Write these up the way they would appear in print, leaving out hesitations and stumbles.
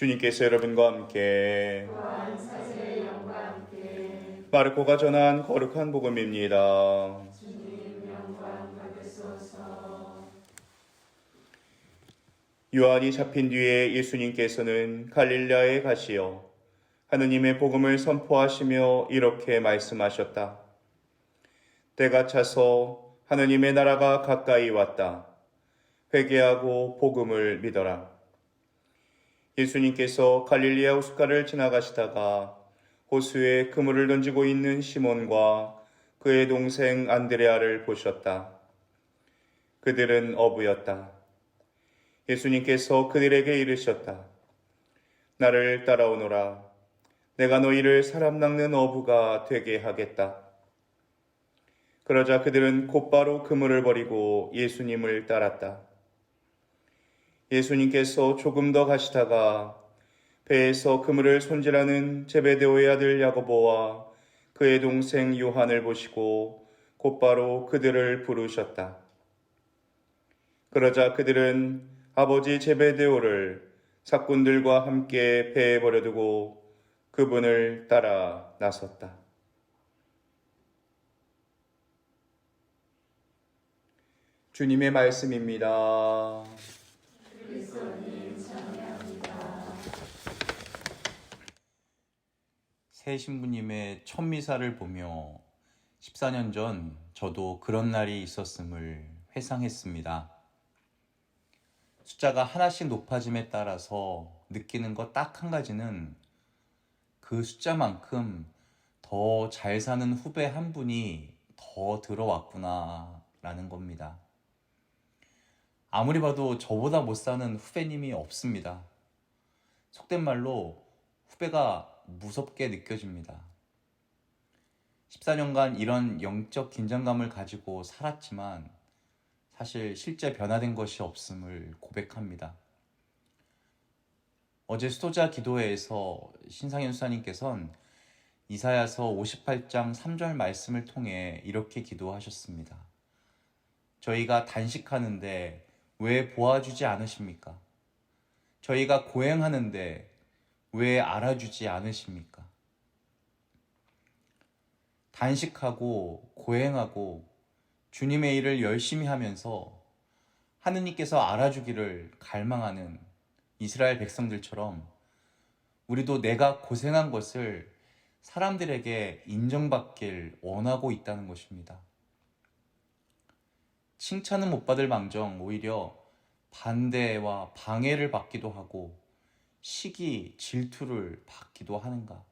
주님께서 여러분과 함께 또한 사제의 영과 함께 마르코가 전한 거룩한 복음입니다. 주님 영광 받으소서. 요한이 잡힌 뒤에 예수님께서는 갈릴리아에 가시어 하느님의 복음을 선포하시며 이렇게 말씀하셨다. 때가 차서 하느님의 나라가 가까이 왔다. 회개하고 복음을 믿어라. 예수님께서 갈릴리아 호숫가를 지나가시다가 호수에 그물을 던지고 있는 시몬과 그의 동생 안드레아를 보셨다. 그들은 어부였다. 예수님께서 그들에게 이르셨다. 나를 따라오너라. 내가 너희를 사람 낚는 어부가 되게 하겠다. 그러자 그들은 곧바로 그물을 버리고 예수님을 따랐다. 예수님께서 조금 더 가시다가 배에서 그물을 손질하는 제베데오의 아들 야고보와 그의 동생 요한을 보시고 곧바로 그들을 부르셨다. 그러자 그들은 아버지 제베데오를 사꾼들과 함께 배에 버려두고 그분을 따라 나섰다. 주님의 말씀입니다. 그리스도님 찬양합니다. 새 신부님의 첫 미사를 보며 14년 전 저도 그런 날이 있었음을 회상했습니다. 숫자가 하나씩 높아짐에 따라서 느끼는 것 딱 한 가지는 그 숫자만큼 더 잘 사는 후배 한 분이 더 들어왔구나 라는 겁니다. 아무리 봐도 저보다 못 사는 후배님이 없습니다. 속된 말로 후배가 무섭게 느껴집니다. 14년간 이런 영적 긴장감을 가지고 살았지만 사실 실제 변화된 것이 없음을 고백합니다. 어제 수도자 기도회에서 신상현 수사님께서는 이사야서 58장 3절 말씀을 통해 이렇게 기도하셨습니다. 저희가 단식하는데 왜 보아주지 않으십니까? 저희가 고행하는데 왜 알아주지 않으십니까? 단식하고 고행하고 주님의 일을 열심히 하면서 하느님께서 알아주기를 갈망하는 이스라엘 백성들처럼 우리도 내가 고생한 것을 사람들에게 인정받길 원하고 있다는 것입니다. 칭찬은 못 받을 망정 오히려 반대와 방해를 받기도 하고 시기, 질투를 받기도 하는가?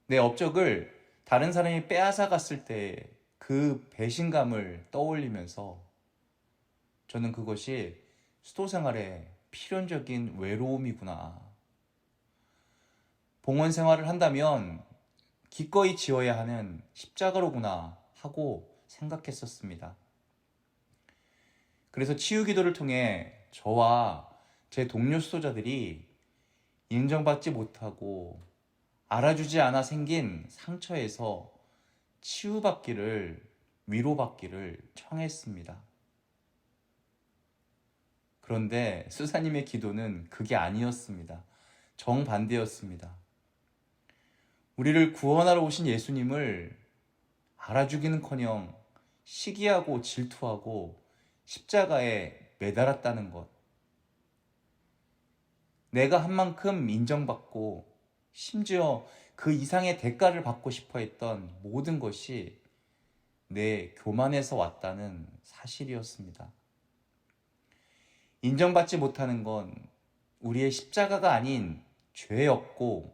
내 업적을 다른 사람이 빼앗아 갔을 때 그 배신감을 떠올리면서 저는 그것이 수도 생활의 필연적인 외로움이구나. 봉헌 생활을 한다면 기꺼이 지어야 하는 십자가로구나 하고 생각했었습니다. 그래서 치유 기도를 통해 저와 제 동료 수도자들이 인정받지 못하고 알아주지 않아 생긴 상처에서 치유받기를, 위로받기를 청했습니다. 그런데 수사님의 기도는 그게 아니었습니다. 정반대였습니다. 우리를 구원하러 오신 예수님을 알아주기는커녕 시기하고 질투하고 십자가에 매달았다는 것. 내가 한 만큼 인정받고 심지어 그 이상의 대가를 받고 싶어 했던 모든 것이 내 교만에서 왔다는 사실이었습니다. 인정받지 못하는 건 우리의 십자가가 아닌 죄였고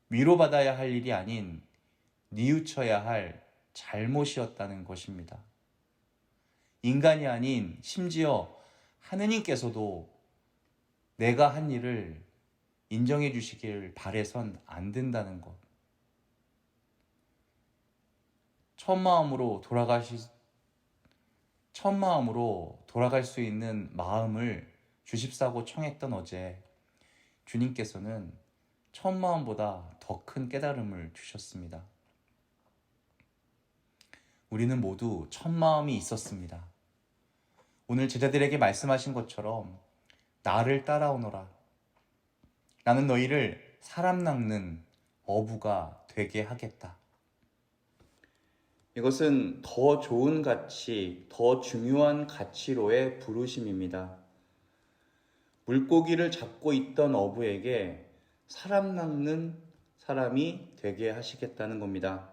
위로받아야 할 일이 아닌 뉘우쳐야 할 잘못이었다는 것입니다. 인간이 아닌 심지어 하느님께서도 내가 한 일을 인정해 주시길 바래선 안 된다는 것. 첫 마음으로 돌아갈 수 있는 마음을 주십사고 청했던 어제 주님께서는 첫 마음보다 더 큰 깨달음을 주셨습니다. 우리는 모두 첫 마음이 있었습니다. 오늘 제자들에게 말씀하신 것처럼 나를 따라오너라. 나는 너희를 사람 낚는 어부가 되게 하겠다. 이것은 더 좋은 가치, 더 중요한 가치로의 부르심입니다. 물고기를 잡고 있던 어부에게 사람 낚는 사람이 되게 하시겠다는 겁니다.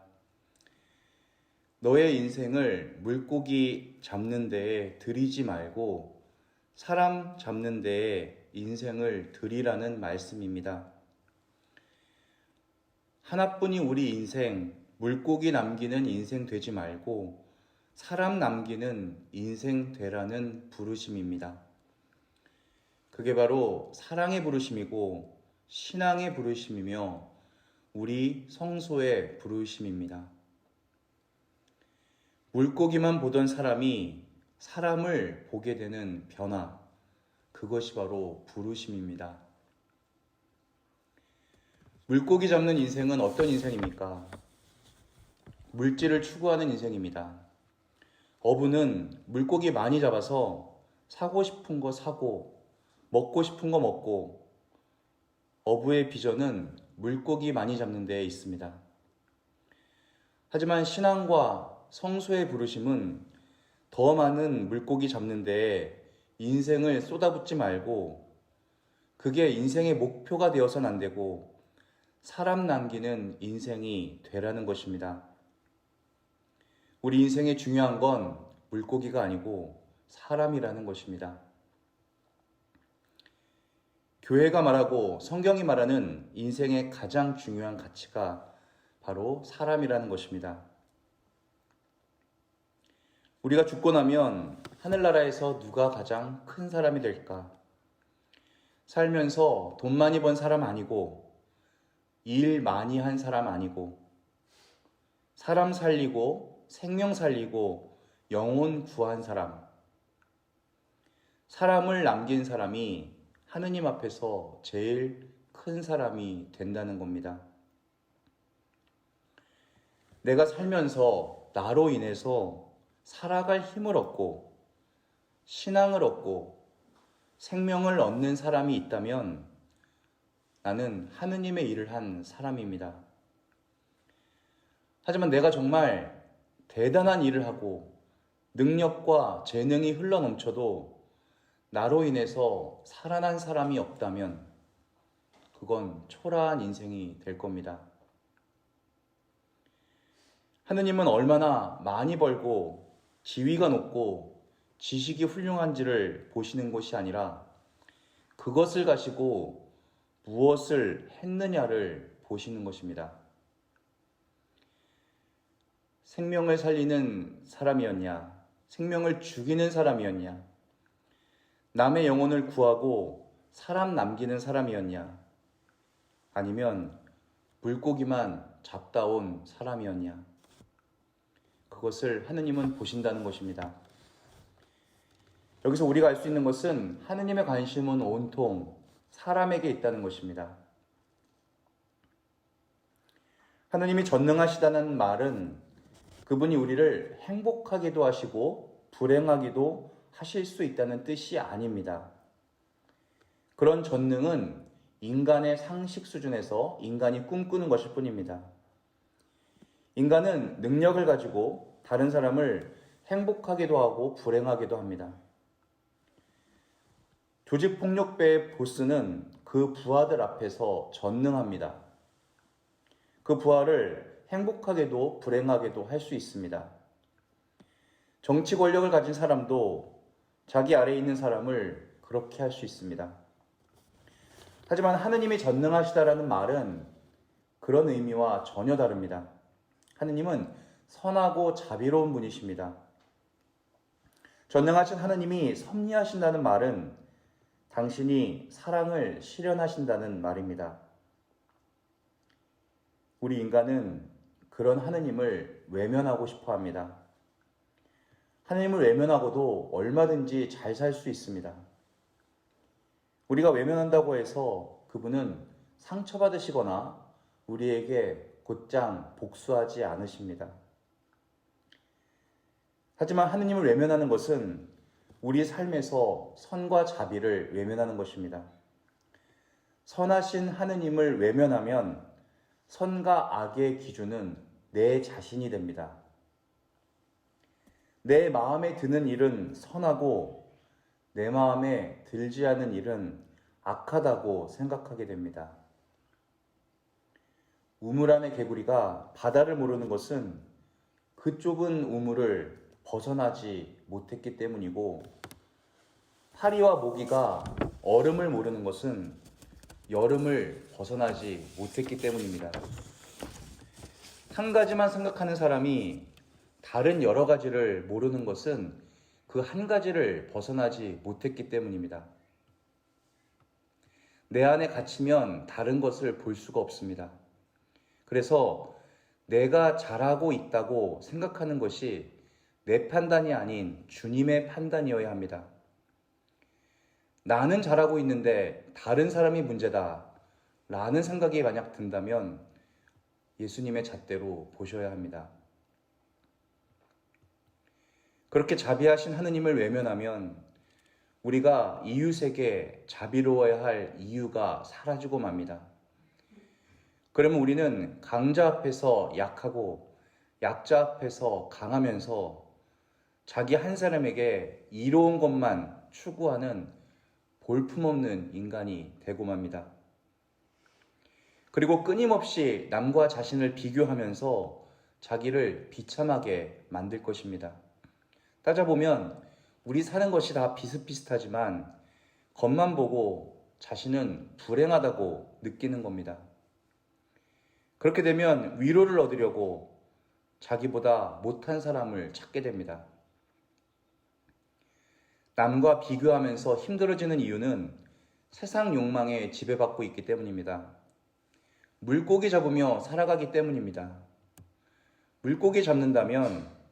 너의 인생을 물고기 잡는 데에 들이지 말고 사람 잡는 데에 인생을 들이라는 말씀입니다. 하나뿐이 우리 인생, 물고기 남기는 인생 되지 말고 사람 남기는 인생 되라는 부르심입니다. 그게 바로 사랑의 부르심이고 신앙의 부르심이며 우리 성소의 부르심입니다. 물고기만 보던 사람이 사람을 보게 되는 변화, 그것이 바로 부르심입니다. 물고기 잡는 인생은 어떤 인생입니까? 물질을 추구하는 인생입니다. 어부는 물고기 많이 잡아서 사고 싶은 거 사고 먹고 싶은 거 먹고, 어부의 비전은 물고기 많이 잡는 데에 있습니다. 하지만 신앙과 성소의 부르심은 더 많은 물고기 잡는 데에 인생을 쏟아붓지 말고 그게 인생의 목표가 되어서는 안 되고 사람 남기는 인생이 되라는 것입니다. 우리 인생의 중요한 건 물고기가 아니고 사람이라는 것입니다. 교회가 말하고 성경이 말하는 인생의 가장 중요한 가치가 바로 사람이라는 것입니다. 우리가 죽고 나면 하늘나라에서 누가 가장 큰 사람이 될까? 살면서 돈 많이 번 사람 아니고 일 많이 한 사람 아니고 사람 살리고 생명 살리고 영혼 구한 사람, 사람을 남긴 사람이 하느님 앞에서 제일 큰 사람이 된다는 겁니다. 내가 살면서 나로 인해서 살아갈 힘을 얻고 신앙을 얻고 생명을 얻는 사람이 있다면 나는 하느님의 일을 한 사람입니다. 하지만 내가 정말 대단한 일을 하고 능력과 재능이 흘러넘쳐도 나로 인해서 살아난 사람이 없다면 그건 초라한 인생이 될 겁니다. 하느님은 얼마나 많이 벌고 지위가 높고 지식이 훌륭한지를 보시는 것이 아니라 그것을 가지고 무엇을 했느냐를 보시는 것입니다. 생명을 살리는 사람이었냐? 생명을 죽이는 사람이었냐? 남의 영혼을 구하고 사람 남기는 사람이었냐? 아니면 물고기만 잡다 온 사람이었냐? 그것을 하느님은 보신다는 것입니다. 여기서 우리가 알 수 있는 것은 하느님의 관심은 온통 사람에게 있다는 것입니다. 하느님이 전능하시다는 말은 그분이 우리를 행복하게도 하시고 불행하게도 하실 수 있다는 뜻이 아닙니다. 그런 전능은 인간의 상식 수준에서 인간이 꿈꾸는 것일 뿐입니다. 인간은 능력을 가지고 다른 사람을 행복하게도 하고 불행하게도 합니다. 조직폭력배의 보스는 그 부하들 앞에서 전능합니다. 그 부하를 행복하게도 불행하게도 할 수 있습니다. 정치 권력을 가진 사람도 자기 아래에 있는 사람을 그렇게 할 수 있습니다. 하지만 하느님이 전능하시다라는 말은 그런 의미와 전혀 다릅니다. 하느님은 선하고 자비로운 분이십니다. 전능하신 하느님이 섭리하신다는 말은 당신이 사랑을 실현하신다는 말입니다. 우리 인간은 그런 하느님을 외면하고 싶어 합니다. 하느님을 외면하고도 얼마든지 잘 살 수 있습니다. 우리가 외면한다고 해서 그분은 상처받으시거나 우리에게 곧장 복수하지 않으십니다. 하지만 하느님을 외면하는 것은 우리 삶에서 선과 자비를 외면하는 것입니다. 선하신 하느님을 외면하면 선과 악의 기준은 내 자신이 됩니다. 내 마음에 드는 일은 선하고 내 마음에 들지 않은 일은 악하다고 생각하게 됩니다. 우물 안의 개구리가 바다를 모르는 것은 그 좁은 우물을 벗어나지 못했기 때문이고, 파리와 모기가 얼음을 모르는 것은 여름을 벗어나지 못했기 때문입니다. 한 가지만 생각하는 사람이 다른 여러 가지를 모르는 것은 그 한 가지를 벗어나지 못했기 때문입니다. 내 안에 갇히면 다른 것을 볼 수가 없습니다. 그래서 내가 잘하고 있다고 생각하는 것이 내 판단이 아닌 주님의 판단이어야 합니다. 나는 잘하고 있는데 다른 사람이 문제다 라는 생각이 만약 든다면 예수님의 잣대로 보셔야 합니다. 그렇게 자비하신 하느님을 외면하면 우리가 이웃에게 자비로워야 할 이유가 사라지고 맙니다. 그러면 우리는 강자 앞에서 약하고 약자 앞에서 강하면서 자기 한 사람에게 이로운 것만 추구하는 볼품없는 인간이 되고 맙니다. 그리고 끊임없이 남과 자신을 비교하면서 자기를 비참하게 만들 것입니다. 따져보면 우리 사는 것이 다 비슷비슷하지만 겉만 보고 자신은 불행하다고 느끼는 겁니다. 그렇게 되면 위로를 얻으려고 자기보다 못한 사람을 찾게 됩니다. 남과 비교하면서 힘들어지는 이유는 세상 욕망에 지배받고 있기 때문입니다. 물고기 잡으며 살아가기 때문입니다. 물고기 잡는다면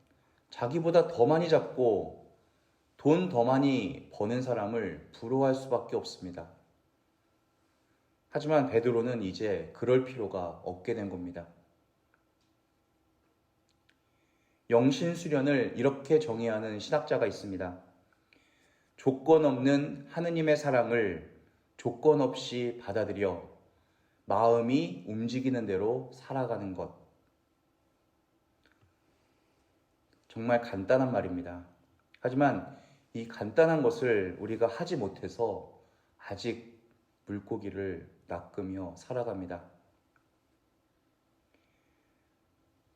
자기보다 더 많이 잡고 돈 더 많이 버는 사람을 부러워할 수밖에 없습니다. 하지만 베드로는 이제 그럴 필요가 없게 된 겁니다. 영신수련을 이렇게 정의하는 신학자가 있습니다. 조건 없는 하느님의 사랑을 조건 없이 받아들여 마음이 움직이는 대로 살아가는 것. 정말 간단한 말입니다. 하지만 이 간단한 것을 우리가 하지 못해서 아직 물고기를 낚으며 살아갑니다.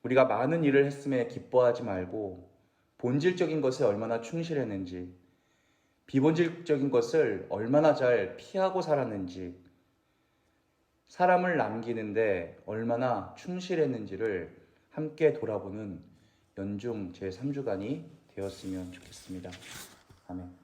우리가 많은 일을 했음에 기뻐하지 말고 본질적인 것에 얼마나 충실했는지, 비본질적인 것을 얼마나 잘 피하고 살았는지, 사람을 남기는데 얼마나 충실했는지를 함께 돌아보는 연중 제3주간이 되었으면 좋겠습니다. 아멘.